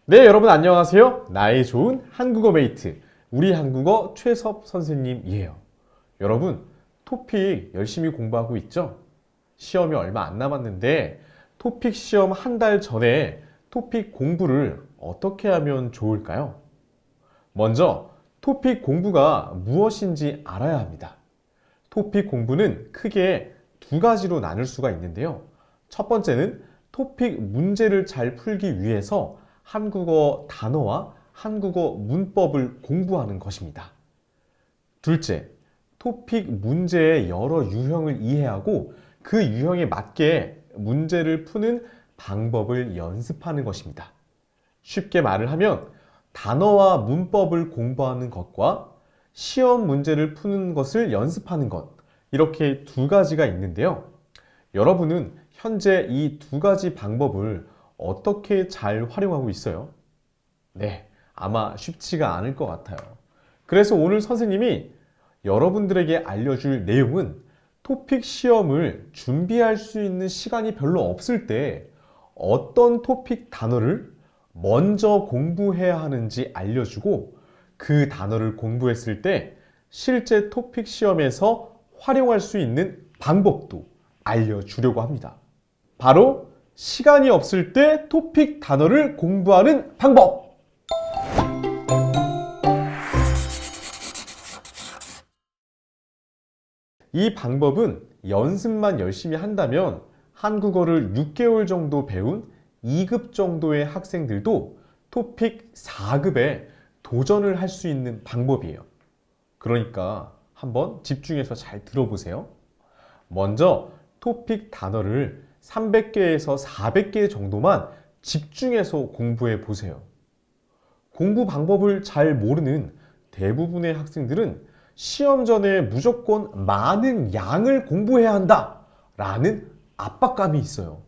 네, 여러분 안녕하세요. 나의 좋은 한국어 메이트, 우리 한국어 최섭 선생님이에요. 여러분, 토픽 열심히 공부하고 있죠? 시험이 얼마 안 남았는데 토픽 시험 한 달 전에 토픽 공부를 어떻게 하면 좋을까요? 먼저 토픽 공부가 무엇인지 알아야 합니다. 토픽 공부는 크게 두 가지로 나눌 수가 있는데요. 첫 번째는 토픽 문제를 잘 풀기 위해서 한국어 단어와 한국어 문법을 공부하는 것입니다. 둘째, 토픽 문제의 여러 유형을 이해하고 그 유형에 맞게 문제를 푸는 방법을 연습하는 것입니다. 쉽게 말을 하면 단어와 문법을 공부하는 것과 시험 문제를 푸는 것을 연습하는 것, 이렇게 두 가지가 있는데요. 여러분은 현재 이 두 가지 방법을 어떻게 잘 활용하고 있어요? 네, 아마 쉽지가 않을 것 같아요. 그래서 오늘 선생님이 여러분들에게 알려줄 내용은 토픽 시험을 준비할 수 있는 시간이 별로 없을 때 어떤 토픽 단어를 먼저 공부해야 하는지 알려주고 그 단어를 공부했을 때 실제 토픽 시험에서 활용할 수 있는 방법도 알려주려고 합니다. 바로 시간이 없을 때 토픽 단어를 공부하는 방법! 이 방법은 연습만 열심히 한다면 한국어를 6개월 정도 배운 2급 정도의 학생들도 토픽 4급에 도전을 할 수 있는 방법이에요. 그러니까 한번 집중해서 잘 들어보세요. 먼저 토픽 단어를 300개에서 400개 정도만 집중해서 공부해 보세요. 공부 방법을 잘 모르는 대부분의 학생들은 시험 전에 무조건 많은 양을 공부해야 한다 라는 압박감이 있어요.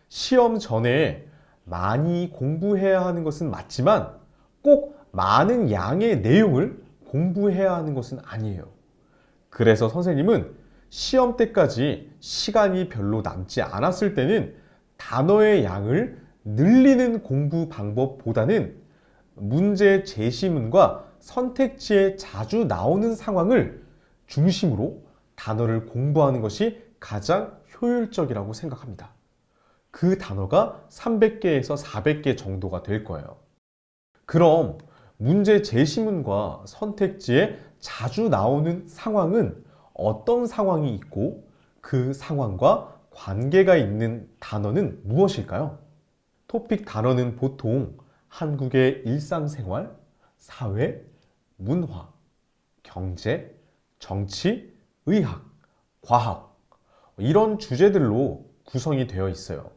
시험 전에 많이 공부해야 하는 것은 맞지만 꼭 많은 양의 내용을 공부해야 하는 것은 아니에요. 그래서 선생님은 시험 때까지 시간이 별로 남지 않았을 때는 단어의 양을 늘리는 공부 방법보다는 문제 제시문과 선택지에 자주 나오는 상황을 중심으로 단어를 공부하는 것이 가장 효율적이라고 생각합니다. 그 단어가 300개에서 400개 정도가 될 거예요. 그럼 문제 제시문과 선택지에 자주 나오는 상황은 어떤 상황이 있고 그 상황과 관계가 있는 단어는 무엇일까요? 토픽 단어는 보통 한국의 일상생활, 사회, 문화, 경제, 정치, 의학, 과학 이런 주제들로 구성이 되어 있어요.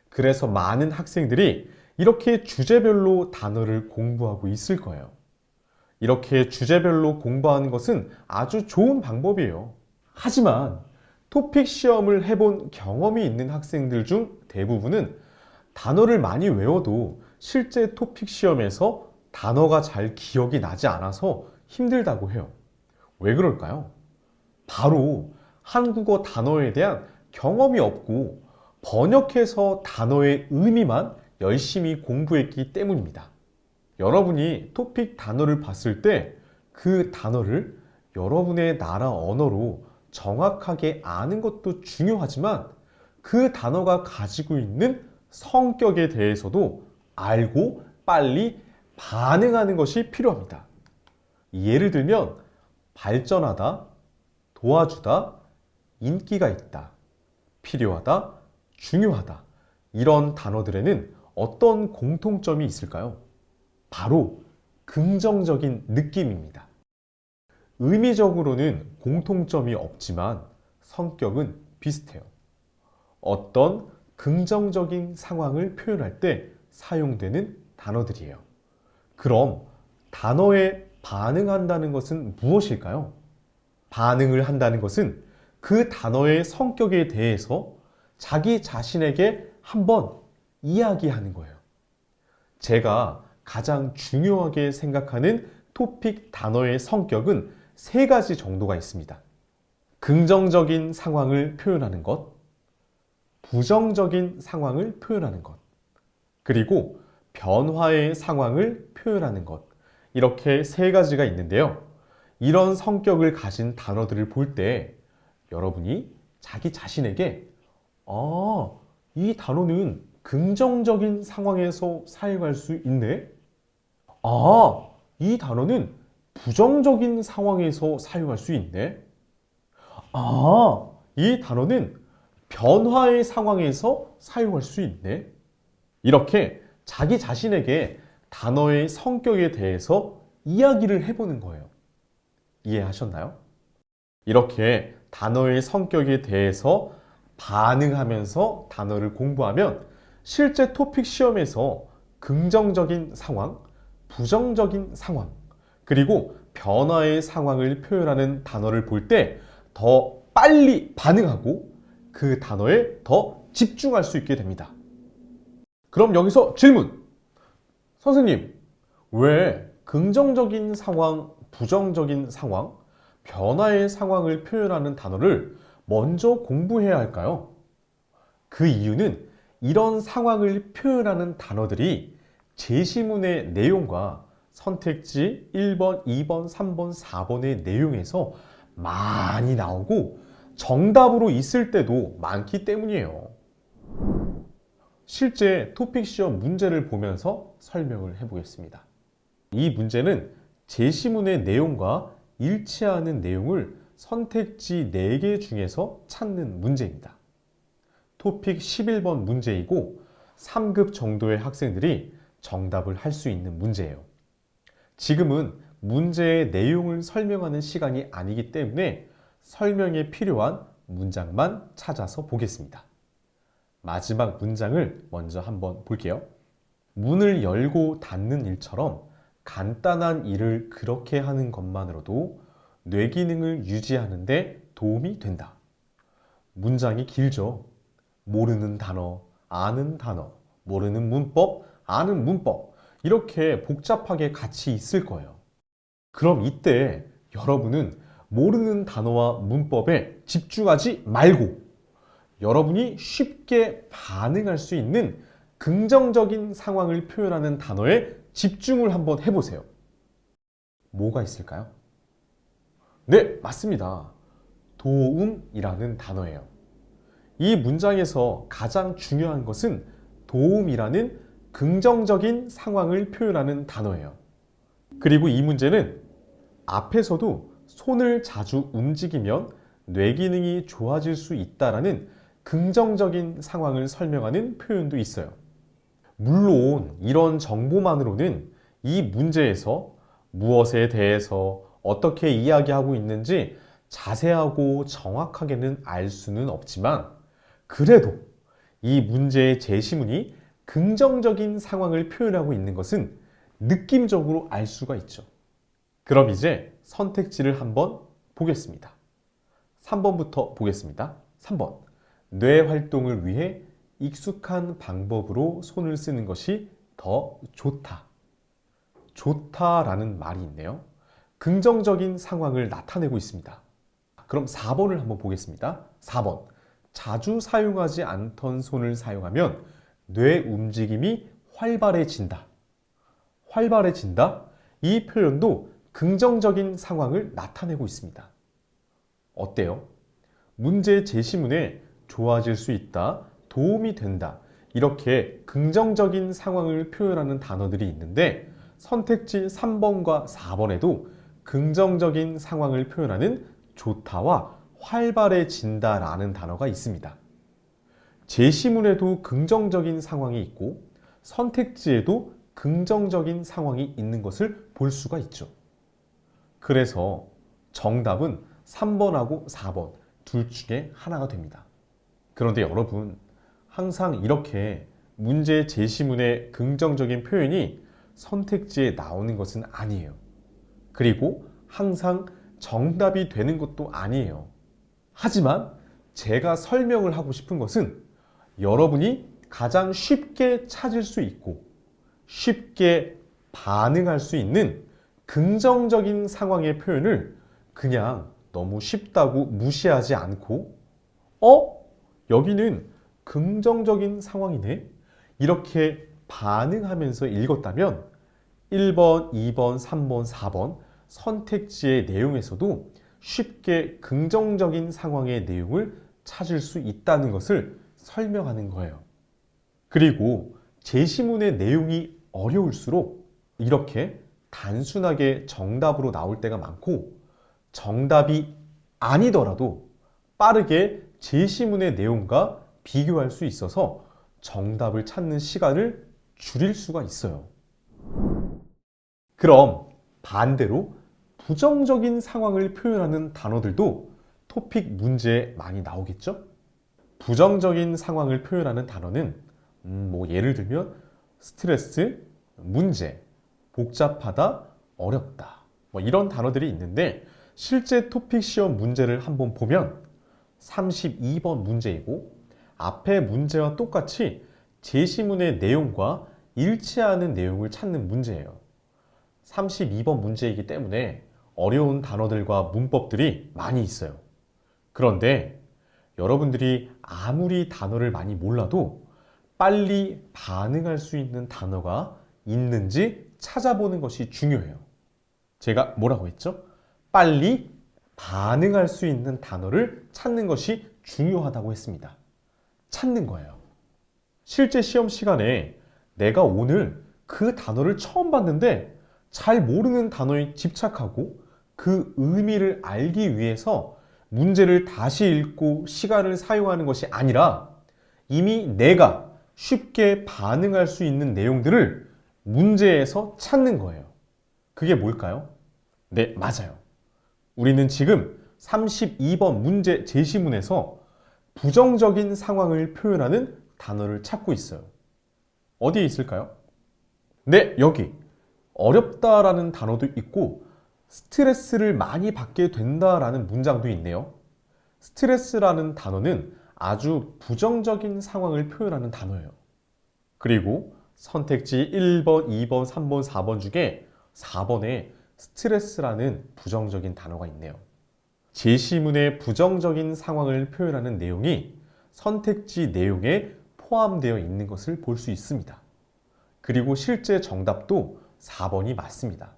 그래서 많은 학생들이 이렇게 주제별로 단어를 공부하고 있을 거예요. 이렇게 주제별로 공부하는 것은 아주 좋은 방법이에요. 하지만 토픽 시험을 해본 경험이 있는 학생들 중 대부분은 단어를 많이 외워도 실제 토픽 시험에서 단어가 잘 기억이 나지 않아서 힘들다고 해요. 왜 그럴까요? 바로 한국어 단어에 대한 경험이 없고 번역해서 단어의 의미만 열심히 공부했기 때문입니다. 여러분이 토픽 단어를 봤을 때 그 단어를 여러분의 나라 언어로 정확하게 아는 것도 중요하지만 그 단어가 가지고 있는 성격에 대해서도 알고 빨리 반응하는 것이 필요합니다. 예를 들면 발전하다, 도와주다, 인기가 있다, 필요하다, 중요하다 이런 단어들에는 어떤 공통점이 있을까요? 바로 긍정적인 느낌입니다. 의미적으로는 공통점이 없지만 성격은 비슷해요. 어떤 긍정적인 상황을 표현할 때 사용되는 단어들이에요. 그럼 단어에 반응한다는 것은 무엇일까요? 반응을 한다는 것은 그 단어의 성격에 대해서 자기 자신에게 한번 이야기하는 거예요. 제가 가장 중요하게 생각하는 토픽 단어의 성격은 세 가지 정도가 있습니다. 긍정적인 상황을 표현하는 것, 부정적인 상황을 표현하는 것, 그리고 변화의 상황을 표현하는 것. 이렇게 세 가지가 있는데요. 이런 성격을 가진 단어들을 볼 때 여러분이 자기 자신에게 이 단어는 긍정적인 상황에서 사용할 수 있네? 이 단어는 부정적인 상황에서 사용할 수 있네? 이 단어는 변화의 상황에서 사용할 수 있네? 이렇게 자기 자신에게 단어의 성격에 대해서 이야기를 해보는 거예요. 이해하셨나요? 이렇게 단어의 성격에 대해서 반응하면서 단어를 공부하면 실제 토픽 시험에서 긍정적인 상황, 부정적인 상황, 그리고 변화의 상황을 표현하는 단어를 볼 때 더 빨리 반응하고 그 단어에 더 집중할 수 있게 됩니다. 그럼 여기서 질문! 선생님, 왜 긍정적인 상황, 부정적인 상황, 변화의 상황을 표현하는 단어를 먼저 공부해야 할까요? 그 이유는 이런 상황을 표현하는 단어들이 제시문의 내용과 선택지 1번, 2번, 3번, 4번의 내용에서 많이 나오고 정답으로 있을 때도 많기 때문이에요. 실제 토픽 시험 문제를 보면서 설명을 해보겠습니다. 이 문제는 제시문의 내용과 일치하는 내용을 선택지 4개 중에서 찾는 문제입니다. 토픽 11번 문제이고 3급 정도의 학생들이 정답을 할 수 있는 문제예요. 지금은 문제의 내용을 설명하는 시간이 아니기 때문에 설명에 필요한 문장만 찾아서 보겠습니다. 마지막 문장을 먼저 한번 볼게요. 문을 열고 닫는 일처럼 간단한 일을 그렇게 하는 것만으로도 뇌 기능을 유지하는 데 도움이 된다. 문장이 길죠. 모르는 단어, 아는 단어, 모르는 문법, 아는 문법, 이렇게 복잡하게 같이 있을 거예요. 그럼 이때 여러분은 모르는 단어와 문법에 집중하지 말고 여러분이 쉽게 반응할 수 있는 긍정적인 상황을 표현하는 단어에 집중을 한번 해보세요. 뭐가 있을까요? 네, 맞습니다. 도움이라는 단어예요. 이 문장에서 가장 중요한 것은 도움이라는 긍정적인 상황을 표현하는 단어예요. 그리고 이 문제는 앞에서도 손을 자주 움직이면 뇌 기능이 좋아질 수 있다라는 긍정적인 상황을 설명하는 표현도 있어요. 물론 이런 정보만으로는 이 문제에서 무엇에 대해서 어떻게 이야기하고 있는지 자세하고 정확하게는 알 수는 없지만 그래도 이 문제의 제시문이 긍정적인 상황을 표현하고 있는 것은 느낌적으로 알 수가 있죠. 그럼 이제 선택지를 한번 보겠습니다. 3번부터 보겠습니다. 3번. 뇌 활동을 위해 익숙한 방법으로 손을 쓰는 것이 더 좋다. 좋다라는 말이 있네요. 긍정적인 상황을 나타내고 있습니다. 그럼 4번을 한번 보겠습니다. 4번. 자주 사용하지 않던 손을 사용하면 뇌 움직임이 활발해진다. 활발해진다? 이 표현도 긍정적인 상황을 나타내고 있습니다. 어때요? 문제 제시문에 좋아질 수 있다, 도움이 된다, 이렇게 긍정적인 상황을 표현하는 단어들이 있는데 선택지 3번과 4번에도 긍정적인 상황을 표현하는 좋다와 활발해진다라는 단어가 있습니다. 제시문에도 긍정적인 상황이 있고 선택지에도 긍정적인 상황이 있는 것을 볼 수가 있죠. 그래서 정답은 3번하고 4번 둘 중에 하나가 됩니다. 그런데 여러분, 항상 이렇게 문제 제시문의 긍정적인 표현이 선택지에 나오는 것은 아니에요. 그리고 항상 정답이 되는 것도 아니에요. 하지만 제가 설명을 하고 싶은 것은 여러분이 가장 쉽게 찾을 수 있고 쉽게 반응할 수 있는 긍정적인 상황의 표현을 그냥 너무 쉽다고 무시하지 않고 여기는 긍정적인 상황이네? 이렇게 반응하면서 읽었다면 1번, 2번, 3번, 4번 선택지의 내용에서도 쉽게 긍정적인 상황의 내용을 찾을 수 있다는 것을 설명하는 거예요. 그리고 제시문의 내용이 어려울수록 이렇게 단순하게 정답으로 나올 때가 많고, 정답이 아니더라도 빠르게 제시문의 내용과 비교할 수 있어서 정답을 찾는 시간을 줄일 수가 있어요. 그럼 반대로 부정적인 상황을 표현하는 단어들도 토픽 문제에 많이 나오겠죠? 부정적인 상황을 표현하는 단어는 예를 들면 스트레스, 문제, 복잡하다, 어렵다 이런 단어들이 있는데, 실제 토픽 시험 문제를 한번 보면 32번 문제이고 앞에 문제와 똑같이 제시문의 내용과 일치하는 내용을 찾는 문제예요. 32번 문제이기 때문에 어려운 단어들과 문법들이 많이 있어요. 그런데 여러분들이 아무리 단어를 많이 몰라도 빨리 반응할 수 있는 단어가 있는지 찾아보는 것이 중요해요. 제가 뭐라고 했죠? 빨리 반응할 수 있는 단어를 찾는 것이 중요하다고 했습니다. 찾는 거예요. 실제 시험 시간에 내가 오늘 그 단어를 처음 봤는데 잘 모르는 단어에 집착하고 그 의미를 알기 위해서 문제를 다시 읽고 시간을 사용하는 것이 아니라 이미 내가 쉽게 반응할 수 있는 내용들을 문제에서 찾는 거예요. 그게 뭘까요? 네, 맞아요. 우리는 지금 32번 문제 제시문에서 부정적인 상황을 표현하는 단어를 찾고 있어요. 어디에 있을까요? 네, 여기. 어렵다라는 단어도 있고 스트레스를 많이 받게 된다라는 문장도 있네요. 스트레스라는 단어는 아주 부정적인 상황을 표현하는 단어예요. 그리고 선택지 1번, 2번, 3번, 4번 중에 4번에 스트레스라는 부정적인 단어가 있네요. 제시문의 부정적인 상황을 표현하는 내용이 선택지 내용에 포함되어 있는 것을 볼 수 있습니다. 그리고 실제 정답도 4번이 맞습니다.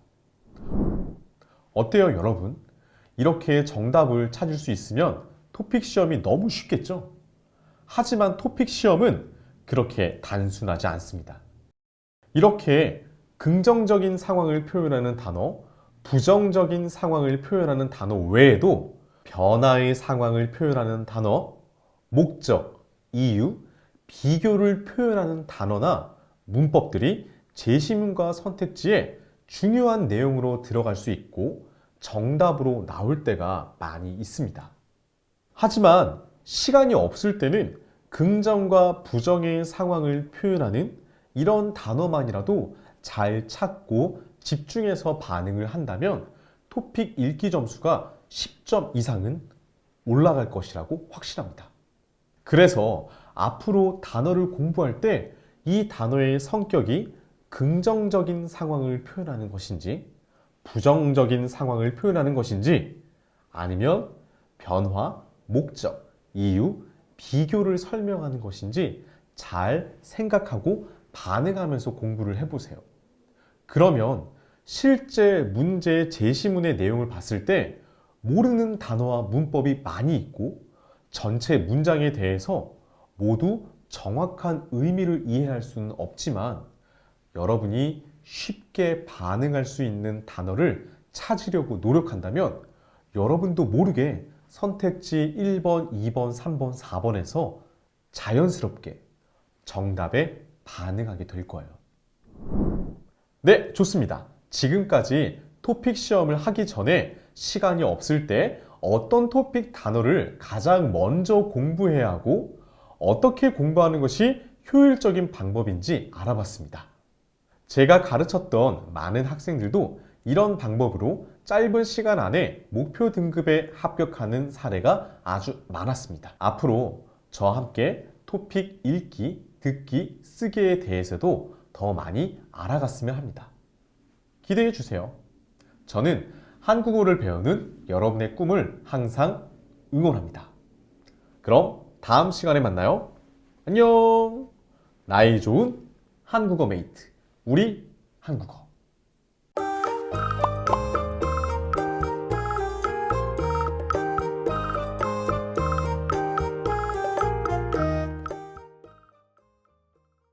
어때요, 여러분? 이렇게 정답을 찾을 수 있으면 토픽 시험이 너무 쉽겠죠? 하지만 토픽 시험은 그렇게 단순하지 않습니다. 이렇게 긍정적인 상황을 표현하는 단어, 부정적인 상황을 표현하는 단어 외에도 변화의 상황을 표현하는 단어, 목적, 이유, 비교를 표현하는 단어나 문법들이 제시문과 선택지에 중요한 내용으로 들어갈 수 있고 정답으로 나올 때가 많이 있습니다. 하지만 시간이 없을 때는 긍정과 부정의 상황을 표현하는 이런 단어만이라도 잘 찾고 집중해서 반응을 한다면 토픽 읽기 점수가 10점 이상은 올라갈 것이라고 확신합니다. 그래서 앞으로 단어를 공부할 때 이 단어의 성격이 긍정적인 상황을 표현하는 것인지 부정적인 상황을 표현하는 것인지 아니면 변화, 목적, 이유, 비교를 설명하는 것인지 잘 생각하고 반응하면서 공부를 해보세요. 그러면 실제 문제 제시문의 내용을 봤을 때 모르는 단어와 문법이 많이 있고 전체 문장에 대해서 모두 정확한 의미를 이해할 수는 없지만 여러분이 쉽게 반응할 수 있는 단어를 찾으려고 노력한다면 여러분도 모르게 선택지 1번, 2번, 3번, 4번에서 자연스럽게 정답에 반응하게 될 거예요. 네, 좋습니다. 지금까지 토픽 시험을 하기 전에 시간이 없을 때 어떤 토픽 단어를 가장 먼저 공부해야 하고 어떻게 공부하는 것이 효율적인 방법인지 알아봤습니다. 제가 가르쳤던 많은 학생들도 이런 방법으로 짧은 시간 안에 목표 등급에 합격하는 사례가 아주 많았습니다. 앞으로 저와 함께 토픽 읽기, 듣기, 쓰기에 대해서도 더 많이 알아갔으면 합니다. 기대해 주세요. 저는 한국어를 배우는 여러분의 꿈을 항상 응원합니다. 그럼 다음 시간에 만나요. 안녕! 나이 좋은 한국어 메이트, 우리 한국어.